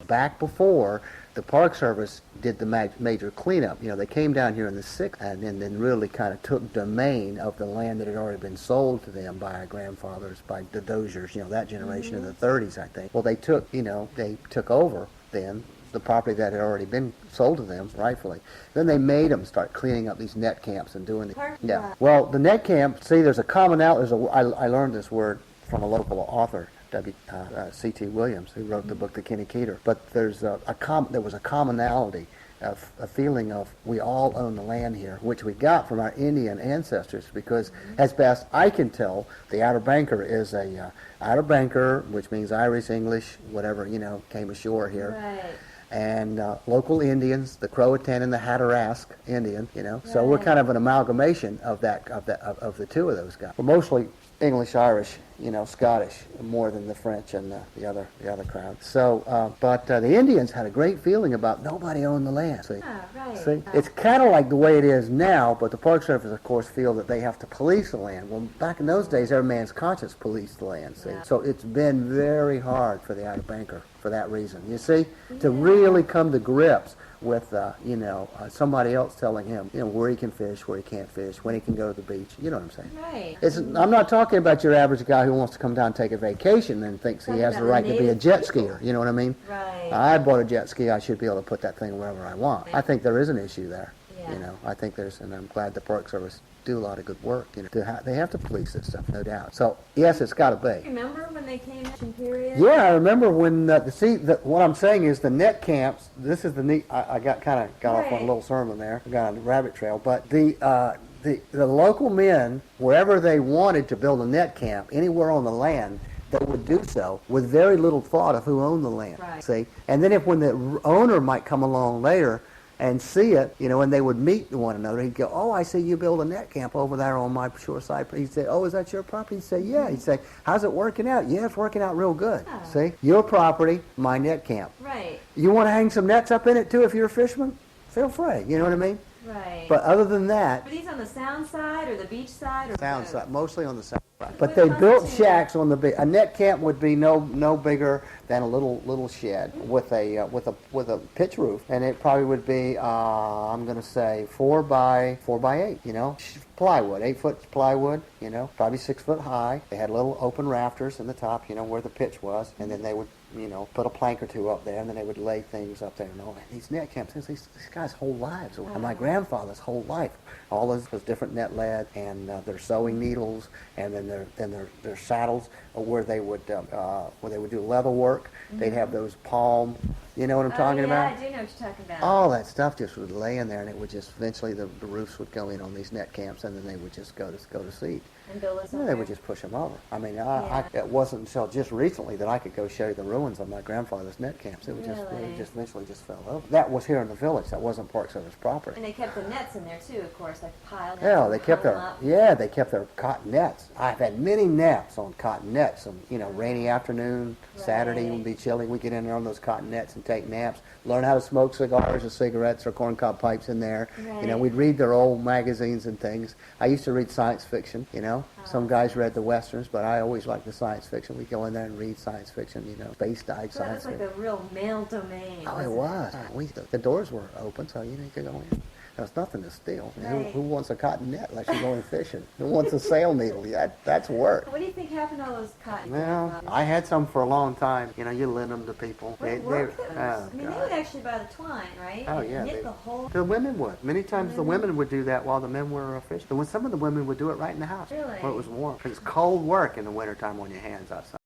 back before the Park Service did the major cleanup. You know, they came down here in the 60s and then really kind of took domain of the land that had already been sold to them by our grandfathers, by the Doziers, you know, that generation in the 30s, I think. Well, they took over then the property that had already been sold to them, rightfully. Then they made them start cleaning up these net camps and doing it. Yeah. Well, the net camp, see, there's a commonality. I learned this word from a local author, C.T. Williams, who wrote the book The Kenneketer. But there was a commonality of a feeling of we all own the land here, which we got from our Indian ancestors, because as best I can tell, the Outer Banker is a Outer Banker, which means Irish, English, whatever, you know, came ashore here. Right. And local Indians, the Croatan and the Hatteras Indian, you know. Right. So we're kind of an amalgamation of of the two of those guys. We're mostly English, Irish, you know, Scottish, more than the French and the other crowd. So, but the Indians had a great feeling about nobody owned the land. See, right. See, it's kind of like the way it is now. But the Park Service, of course, feel that they have to police the land. Well, back in those days, every man's conscience policed the land. See, so it's been very hard for the Outer Banker for that reason. You see, to really come to grips with, you know, somebody else telling him, you know, where he can fish, where he can't fish, when he can go to the beach. You know what I'm saying? Right. I'm not talking about your average guy who wants to come down and take a vacation and thinks he has the right to be a jet skier. You know what I mean? Right. I bought a jet ski. I should be able to put that thing wherever I want. I think there is an issue there. Yeah. You know, I think there's, and I'm glad the Park Service do a lot of good work. You know, they have to police this stuff, no doubt. So yes, it's got to be. Remember when they came in period? Yeah, I remember when. What I'm saying is the net camps. This is the neat. I got off on a little sermon there. I got on a rabbit trail, but the local men, wherever they wanted to build a net camp, anywhere on the land, they would do so with very little thought of who owned the land. Right. See, and then when the owner might come along later and see it, you know, and they would meet one another, he'd go, "Oh, I see you build a net camp over there on my shore side." He'd say, "Oh, is that your property?" He'd say, "Yeah." He'd say, "How's it working out?" "Yeah, it's working out real good." Oh. See, your property, my net camp. Right. You want to hang some nets up in it too if you're a fisherman? Feel free. You know what I mean? Right. But other than that, Were these on the sound side or the beach side? Or sound both? side, mostly on the south side. But they built shacks on the beach. A net camp would be no bigger than a little shed with a pitch roof, and it probably would be I'm going to say 4 by 8. You know, plywood, 8-foot plywood. You know, probably 6 foot high. They had little open rafters in the top. You know, where the pitch was, and then they would, you know, put a plank or two up there, and then they would lay things up there and all that. These net camps, these guys' whole lives, and my grandfather's whole life, all those different net lead and their sewing needles, and then their saddles where they would do leather work. They'd have those palm, you know what I'm talking about? Yeah, I do know what you're talking about. All that stuff just would lay in there, and it would just eventually the roofs would go in on these net camps, and then they would just go to seed. And build us They would just push them over. I mean, it wasn't until just recently that I could go show you the ruins of my grandfather's net camps. It just eventually just fell over. That was here in the village. That wasn't Park Service property. And they kept the nets in there too, of course, like piled. Yeah, they kept their cotton nets. I've had many naps on cotton nets. Some, you know, rainy afternoon, Saturday would be chilly. We get in there on those cotton nets and take naps. Learn how to smoke cigars or cigarettes or corncob pipes in there. Right. You know, we'd read their old magazines and things. I used to read science fiction. You know, some guys read the westerns, but I always liked the science fiction. We'd go in there and read science fiction. You know, space dive So science that was fiction. like the real male domain. Oh, it was. The doors were open, so you could go in. There was nothing to steal. Right. Who wants a cotton net unless you're going fishing? Who wants a sail needle? That's work. What do you think happened to all those cotton? Well, I had some for a long time. You know, you lend them to people. What were those? I mean, they would actually buy the twine, right? Oh, and yeah. knit the whole. The women would. Many times the women would do that while the men were fishing. Some of the women would do it right in the house. Really? Where it was warm. Because it's cold work in the wintertime on your hands outside.